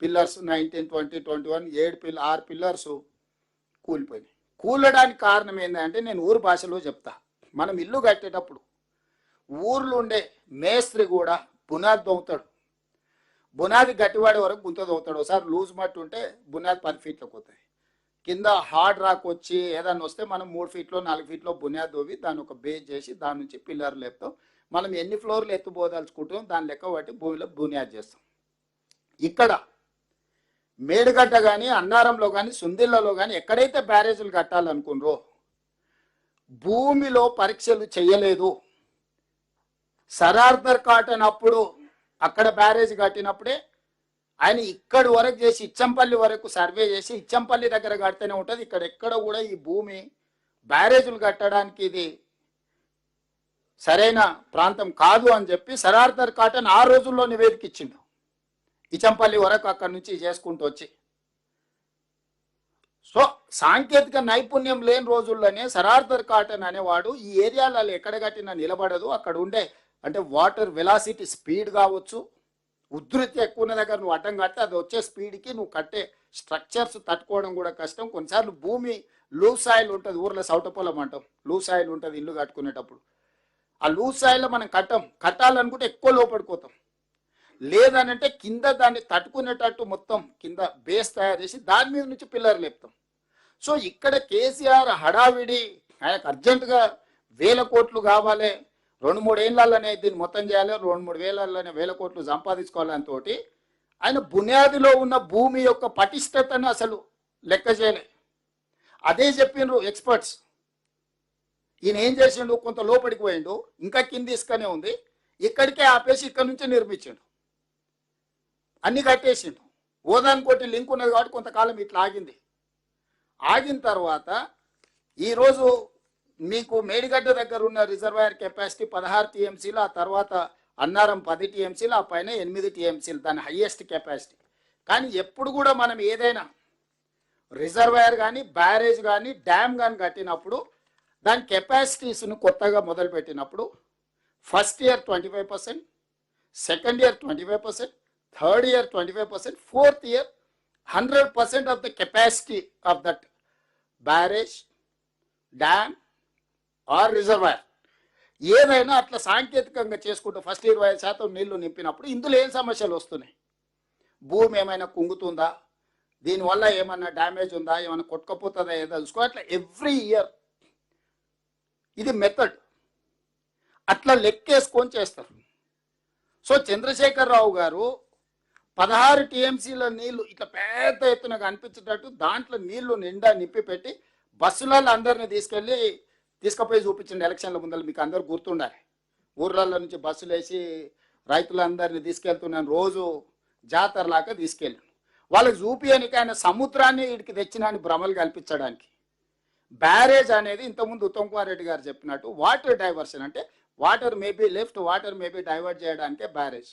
Pillars 1920-21 6 pillars కూలిపోయినాయి. కూలడానికి కారణం ఏంటంటే నేను ఊరు భాషలో చెప్తా. మనం ఇల్లు కట్టేటప్పుడు ఊర్లో ఉండే మేస్త్రి కూడా బునాది దొవుతాడు. బునాది గట్టివాడే వరకు గుంత దొవుతాడు. ఒకసారి లూజ్ మట్టి ఉంటే బునాది 10 ఫీట్లకు పోతాయి. కింద హార్డ్ రాక్ వచ్చి ఏదన్నా వస్తే మనం 3 ఫీట్లో 4 ఫీట్లో బునాది దోవి దాన్ని ఒక బేస్ చేసి దాని నుంచి పిల్లర్లు లేపుతాం. మనం ఎన్ని ఫ్లోర్లు ఎత్తుపోదలుచుకుంటాం దాని లెక్క బట్టి భూమిలో బునియాది చేస్తాం. ఇక్కడ మేడిగడ్డ కానీ అన్నారంలో కానీ సుందిళ్లలో కానీ ఎక్కడైతే బ్యారేజీలు కట్టాలనుకున్నారో భూమిలో పరీక్షలు చేయలేదు. సర్ ఆర్థర్ కాటన్ అప్పుడు అక్కడ బ్యారేజ్ కట్టినప్పుడే ఆయన ఇక్కడి వరకు చేసి ఇచ్చంపల్లి వరకు సర్వే చేసి ఇచ్చంపల్లి దగ్గర కడితేనే ఉంటుంది. ఇక్కడ ఎక్కడ కూడా ఈ భూమి బ్యారేజీలు కట్టడానికి ఇది సరైన ప్రాంతం కాదు అని చెప్పి సర్ ఆర్థర్ కాటన్ ఆ రోజుల్లో నివేదిక ఇచ్చిండు. ఇచ్చంపల్లి వరకు అక్కడి నుంచి చేసుకుంటూ వచ్చి. సో సాంకేతిక నైపుణ్యం లేని రోజుల్లోనే సర్ ఆర్థర్ కాటన్ అనేవాడు ఈ ఏరియాలలో ఎక్కడ కట్టినా నిలబడదు, అక్కడ ఉండే అంటే వాటర్ వెలాసిటీ స్పీడ్ కావచ్చు, ఉధృతి ఎక్కువ ఉన్న దగ్గర నువ్వు అడ్డం కడితే అది వచ్చే స్పీడ్కి నువ్వు కట్టే స్ట్రక్చర్స్ తట్టుకోవడం కూడా కష్టం. కొన్నిసార్లు భూమి లూజ్ సాయిల్ ఉంటుంది, ఊర్లో సౌటపొలం అంటాం, లూజ్ సాయిల్ ఉంటుంది ఇల్లు కట్టుకునేటప్పుడు. ఆ లూజ్ సాయిల్లో మనం కట్టాలనుకుంటే ఎక్కువ లోపడిపోతాం. లేదనంటే కింద దాన్ని తట్టుకునేటట్టు మొత్తం కింద బేస్ తయారు చేసి దాని మీద నుంచి పిల్లర్ లేపుతాం. సో ఇక్కడ కేసీఆర్ హడావిడి, ఆయనకు అర్జెంటుగా 1000 కోట్లు కావాలి, 2-3 ఏళ్లలోనే దీన్ని మొత్తం చేయాలి, 2-3 వేలలోనే 1000 కోట్లు సంపాదించుకోవాలని తోటి ఆయన బునియాదిలో ఉన్న భూమి యొక్క పటిష్టతను అసలు లెక్క చేయలే. అదే చెప్పిండ్రు ఎక్స్పర్ట్స్. ఈయన ఏం చేసిండు, కొంత లోపలికి పోయిండు, ఇంకా కింద ఇసుకనే ఉంది, ఇక్కడికే ఆపేసి ఇక్కడ నుంచి నిర్మించిండు, అన్ని కట్టేసిండు. ఓదానికోటి లింక్ ఉన్నది కాబట్టి కొంతకాలం ఇట్లా ఆగింది. ఆగిన తర్వాత ఈరోజు మీకు మేడిగడ్డ దగ్గర ఉన్న రిజర్వాయర్ కెపాసిటీ 16 టీఎంసీలు, ఆ తర్వాత అన్నారం 10 టీఎంసీలు, ఆ పైన 8 టీఎంసీలు దాని హయ్యెస్ట్ కెపాసిటీ. కానీ ఎప్పుడు కూడా మనం ఏదైనా రిజర్వాయర్ కానీ బ్యారేజ్ కానీ డ్యామ్ కానీ కట్టినప్పుడు దాని కెపాసిటీస్ను కొత్తగా మొదలుపెట్టినప్పుడు first year 25%, second year 25%, third year 25%, fourth year 100% of the capacity of that barrage, dam or reservoir ఏదైనా అట్లా సాంకేతికంగా చేసుకుంటూ ఫస్ట్ 25% నీళ్లు నింపినప్పుడు ఇందులో ఏం సమస్యలు వస్తున్నాయి, భూమి ఏమైనా కుంగుతుందా, దీనివల్ల ఏమన్నా డ్యామేజ్ ఉందా, ఏమైనా కొట్టుకపోతుందా ఏదో తెలుసుకో. అట్లా ఎవ్రీ ఇయర్ ఇది మెథడ్ అట్లా లెక్కేసుకొని చేస్తారు. సో చంద్రశేఖరరావు గారు 16 టీఎంసీల నీళ్లు ఇట్లా పెద్ద ఎత్తున కనిపించేటట్టు దాంట్లో నీళ్లు నిండా నింపి పెట్టి బస్సులలో అందరిని తీసుకుపోయి చూపించండి. ఎలక్షన్ల ముందర మీకు అందరు గుర్తుండాలి. ఊర్లలో నుంచి బస్సులు వేసి రైతులందరినీ తీసుకెళ్తున్నాను, రోజు జాతరలాగా తీసుకెళ్ళాను. వాళ్ళకి చూపించడానికి ఆయన సముద్రాన్ని వీడికి తెచ్చినాన్ని భ్రమలు కల్పించడానికి. బ్యారేజ్ అనేది ఇంతకుముందు ఉత్తమ్ కుమార్ రెడ్డి గారు చెప్పినట్టు వాటర్ డైవర్షన్ అంటే water maybe left, water maybe divert చేయడానికే బ్యారేజ్.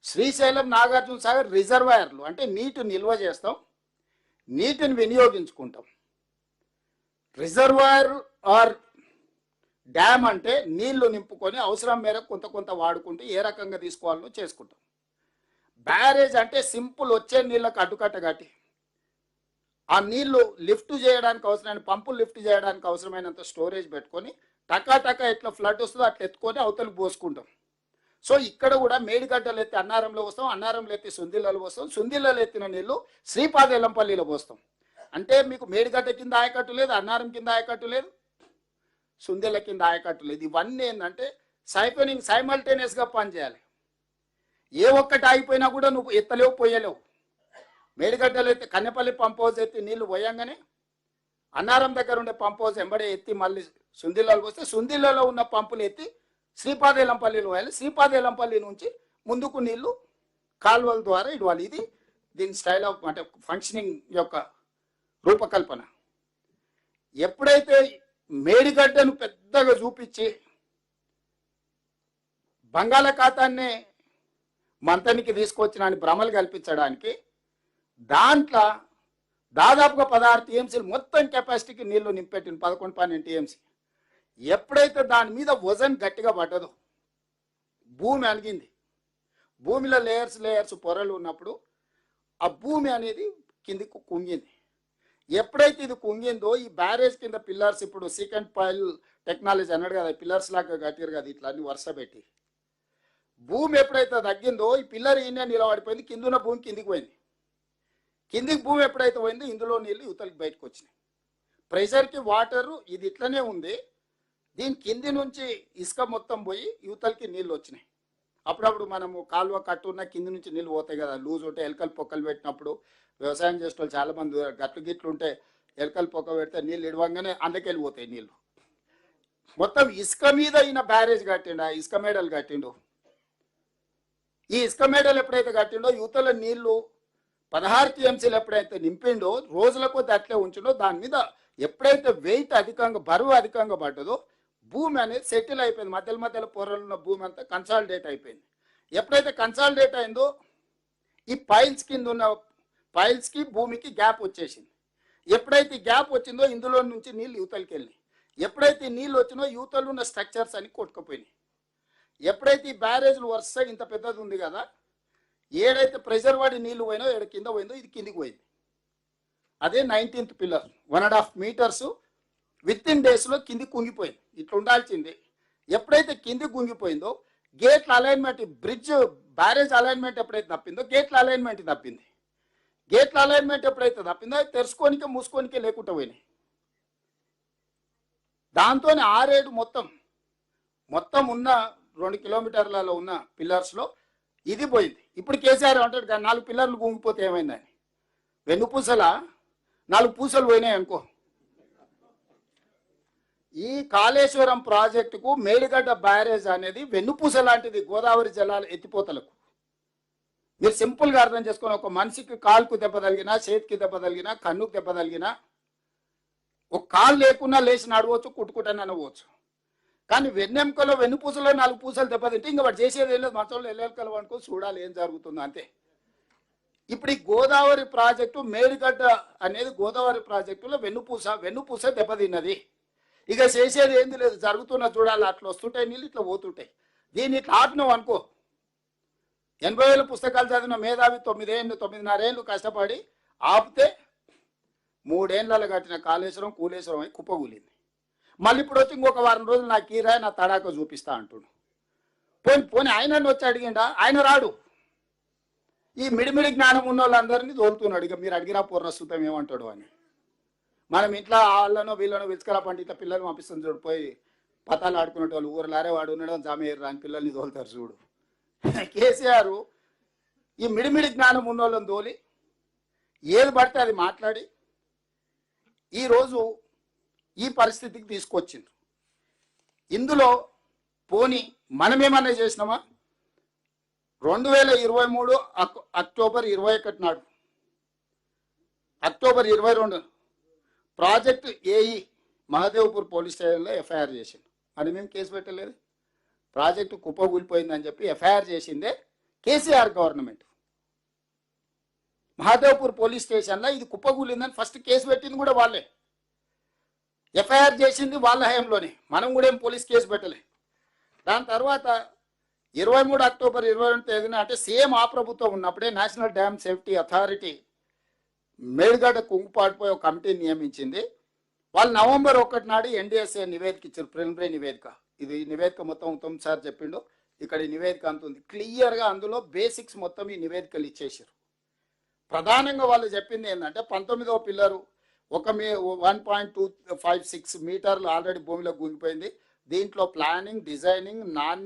శ్రీశైలం, నాగార్జున సాగర్ రిజర్వాయర్లు అంటే నీటి నిల్వ చేస్తాం, నీటిని వినియోగించుకుంటాం. రిజర్వాయర్ ఆర్ డ్యామ్ అంటే నీళ్లు నింపుకొని అవసరం మేరకు కొంత వాడుకుంటూ ఏ రకంగా తీసుకోవాలో చేసుకుంటాం. బ్యారేజ్ అంటే సింపుల్ వచ్చే నీళ్ళకు అడ్డుకట్ట కట్టి ఆ నీళ్లు లిఫ్ట్ చేయడానికి అవసరమైన పంపులు లిఫ్ట్ చేయడానికి అవసరమైనంత స్టోరేజ్ పెట్టుకొని టకా ఎట్లా ఫ్లడ్ వస్తుందో అట్లా ఎత్తుకొని అవతలకు పోసుకుంటాం. సో ఇక్కడ కూడా మేడిగడ్డలు ఎత్తి అన్నారంలో వస్తాం, అన్నారంలో ఎత్తి సుందిళ్ళలో పోస్తాం, సుందిళ్ళలో ఎత్తిన నీళ్లు శ్రీపాదెల్లంపల్లిలో పోస్తాం. అంటే మీకు మేడిగడ్డ కింద ఆయకట్టు లేదు, అన్నారం కింద ఆయకట్టు లేదు, సుందిళ్ళ కింద ఆయకట్టు లేదు. ఇవన్నీ ఏంటంటే సైపనింగ్ సైమల్టేనియస్గా పనిచేయాలి. ఏ ఒక్కటి ఆగిపోయినా కూడా నువ్వు ఎత్తలేవు, పోయలేవు. మేడిగడ్డలు ఎత్తి కన్నెపల్లి పంప్ హౌస్ ఎత్తి నీళ్లు పోయంగానే అన్నారం దగ్గర ఉండే పంప్ హౌస్ ఎంబడే ఎత్తి మళ్ళీ సుందిళ్ళలో పోస్తే సుందిళ్ళలో ఉన్న పంపులు ఎత్తి శ్రీపాదెల్లంపల్లిలో పోయాలి. శ్రీపాదెల్లంపల్లి నుంచి ముందుకు నీళ్లు కాలువల ద్వారా ఇవ్వాలి. ఇది దీని స్టైల్ ఆఫ్ అంటే ఫంక్షనింగ్ యొక్క రూపకల్పన. ఎప్పుడైతే మేడిగడ్డను పెద్దగా చూపించి బంగాళాఖాతాన్ని మంతనికి తీసుకొచ్చిన భ్రమలు కల్పించడానికి దాంట్లో దాదాపుగా 16 టీఎంసీలు మొత్తం కెపాసిటీకి నీళ్లు నింపెట్టింది, 11-12 టీఎంసీ. ఎప్పుడైతే దాని మీద వజన్ గట్టిగా పడ్డదో భూమి అణిగింది. భూమిలో లేయర్స్ లేయర్స్ పొరలు ఉన్నప్పుడు ఆ భూమి అనేది కిందికి కుంగింది. ఎప్పుడైతే ఇది కుంగిందో ఈ బ్యారేజ్ కింద పిల్లర్స్, ఇప్పుడు సీకెంట్ పైల్ టెక్నాలజీ అన్నాడు కదా, పిల్లర్స్ లాగా కట్టారు కదా ఇట్లా అన్ని వరుస పెట్టి, భూమి ఎప్పుడైతే తగ్గిందో ఈ పిల్లర్ ఈయన నిలబడిపోయింది, కిందున్న భూమి కిందికి పోయింది. కిందికి భూమి ఎప్పుడైతే పోయిందో ఇందులో నీళ్ళు యువతలకి బయటకు వచ్చినాయి. ప్రెషర్కి వాటరు ఇది ఇట్లనే ఉంది, దీని కింది నుంచి ఇసుక మొత్తం పోయి యువతలకి నీళ్ళు వచ్చినాయి. అప్పుడప్పుడు మనము కాలువ కట్టున్న కింది నుంచి నీళ్ళు పోతాయి కదా, లూజ్ ఉంటే ఎలకలు పొక్కలు పెట్టినప్పుడు వ్యవసాయం చేసే వాళ్ళు చాలామంది గట్లు గిట్లు ఉంటే ఎలకలు పొక్క పెడితే నీళ్ళు ఇడవంగానే అందుకెళ్ళిపోతాయి నీళ్ళు. మొత్తం ఇసుక మీద ఈయన బ్యారేజ్ కట్టిండు, ఇసుక మేడలు కట్టిండు. ఈ ఇసుక మేడలు ఎప్పుడైతే కట్టిండో యువతల నీళ్లు 16 టీఎంసీలు ఎప్పుడైతే నింపిండో రోజుల కొద్ది అట్లే ఉంచిండో, దాని మీద ఎప్పుడైతే వెయిట్ అధికంగా బరువు అధికంగా పడ్డదో భూమి అనేది సెటిల్ అయిపోయింది. మధ్యలో మధ్యలో పొరలున్న భూమి అంతా కన్సాలిడేట్ అయిపోయింది. ఎప్పుడైతే కన్సాలిడేట్ అయిందో ఈ పైల్స్ కింద ఉన్న పైల్స్కి భూమికి గ్యాప్ వచ్చేసింది. ఎప్పుడైతే గ్యాప్ వచ్చిందో ఇందులో నుంచి నీళ్ళు యువతలకి వెళ్ళినాయి. ఎప్పుడైతే నీళ్ళు వచ్చినో యువతలు ఉన్న స్ట్రక్చర్స్ అని కొట్టుకుపోయినాయి. ఎప్పుడైతే ఈ బ్యారేజ్లు వరుస ఇంత పెద్దది ఉంది కదా, ఏడైతే ప్రెషర్ పడి నీళ్ళు పోయినో ఏడు కింద పోయిందో ఇది కిందికి పోయింది. అదే 19th pillar 1.5 metres with in డేస్లో కింది కుంగిపోయింది. ఇట్లా ఉండాల్సింది. ఎప్పుడైతే కింది కుంగిపోయిందో గేట్ల అలైన్మెంట్, బ్రిడ్జ్ బ్యారేజ్ అలైన్మెంట్ ఎప్పుడైతే తప్పిందో గేట్ల అలైన్మెంట్ తప్పింది. గేట్ల అలైన్మెంట్ ఎప్పుడైతే తప్పిందో అవి తెరుచుకోనికే మూసుకోనికే లేకుండా పోయినాయి. దాంతో 6-7 మొత్తం ఉన్న 2 కిలోమీటర్లలో ఉన్న పిల్లర్స్లో ఇది పోయింది. ఇప్పుడు కేసీఆర్ అంటాడు కానీ 4 పిల్లర్లు కుంగిపోతే ఏమైందని, వెన్నుపూసల 4 పూసలు పోయినాయి అనుకో. ఈ కాళేశ్వరం ప్రాజెక్టుకు మేడిగడ్డ బ్యారేజ్ అనేది వెన్నుపూస లాంటిది గోదావరి జలాల ఎత్తిపోతలకు. మీరు సింపుల్గా అర్థం చేసుకొని, ఒక మనిషికి కాలుకు దెబ్బ తగిలినా, చేతికి దెబ్బ తగిలినా, కన్నుకు దెబ్బ తగిలినా, ఒక కాలు లేకున్నా లేచి నడవచ్చు, కుట్టుకుంటానే నడవచ్చు. కానీ వెన్నెముకలో వెన్నుపూసలో 4 పూసలు దెబ్బతింటే ఇంకా వాడు చేసేది ఏం లేదు, మంచంలో ఎల్లెలకలు అనుకో చూడాలి ఏం జరుగుతుందో అంతే. ఇప్పుడు ఈ గోదావరి ప్రాజెక్టు మేడిగడ్డ అనేది గోదావరి ప్రాజెక్టులో వెన్నుపూస దెబ్బతిన్నది. ఇక చేసేది ఏంది లేదు, జరుగుతున్న చూడాలి. అట్లా వస్తుంటాయి నీళ్ళు, ఇట్లా పోతుంటాయి. దీన్ని ఇట్లా ఆపినావు అనుకో, 80,000 పుస్తకాలు చదివిన మేధావి 9.5 ఏళ్ళు కష్టపడి ఆపితే 3 ఏళ్ళలో కట్టిన కాళేశ్వరం కూలేశ్వరం అయి కుప్పగూలింది. మళ్ళీ ఇప్పుడు వచ్చి ఇంకొక వారం రోజులు నాకు ఈ రాయి నా తడాక చూపిస్తా అంటుడు. పోని ఆయన వచ్చి అడిగిండా, ఆయన రాడు. ఈ మిడిమిడి జ్ఞానం ఉన్న వాళ్ళందరినీ తోలుతున్నాడు. ఇక మీరు అడిగిరా పూర్ణస్తుతం ఏమంటాడు అని. మనం ఇంట్లో వాళ్ళనో వీళ్ళనో విలుచుకరా పండిత పిల్లలు పంపిస్తుంది చూడు, పోయి పతాలు ఆడుకునే వాళ్ళు ఊరలారే వాడు ఉండడం జామేరు రాని పిల్లల్ని తోలుతారు చూడు. కేసీఆర్ ఈ మిడిమిడి జ్ఞానం ఉన్న వాళ్ళని తోలి ఏది పడితే అది మాట్లాడి ఈరోజు ఈ పరిస్థితికి తీసుకొచ్చింది. ఇందులో పోని మనమేమన్నా చేసినామా? 2023 అక్టోబర్ 21 నాడు, October 22 project AE Mahadevpur police స్టేషన్లో ఎఫ్ఐఆర్ చేసింది. అని మేము కేసు పెట్టలేదు. ప్రాజెక్టు కుప్పగూలిపోయిందని చెప్పి ఎఫ్ఐఆర్ చేసిందే కేసీఆర్ గవర్నమెంట్. మహదేవ్పూర్ పోలీస్ స్టేషన్లో ఇది కుప్పగూలిందని ఫస్ట్ కేసు పెట్టింది కూడా వాళ్ళే, ఎఫ్ఐఆర్ చేసింది వాళ్ళ హయాంలోనే. మనం కూడా ఏం పోలీస్ కేసు పెట్టలే. దాని తర్వాత 23 అక్టోబర్ 22 తేదీన, అంటే సేమ్ ఆ ప్రభుత్వం ఉన్నప్పుడే national dam safety authority Medigadda కుంగుపాటుపై ఒక కమిటీని నియమించింది. వాళ్ళు నవంబర్ 1 నాడు ఎన్డీఎస్ఏ నివేదిక ఇచ్చారు, ప్రిలిమినరీ నివేదిక. ఇది నివేదిక మొత్తం ఉత్తమ్ సార్ చెప్పిండు. ఇక్కడ ఈ నివేదిక అంత ఉంది క్లియర్గా, అందులో బేసిక్స్ మొత్తం ఈ నివేదికలు ఇచ్చేసారు. ప్రధానంగా వాళ్ళు చెప్పింది ఏంటంటే 19వ పిల్లరు 1.256 మీటర్లు ఆల్రెడీ భూమిలో గుంగిపోయింది. దీంట్లో ప్లానింగ్, డిజైనింగ్,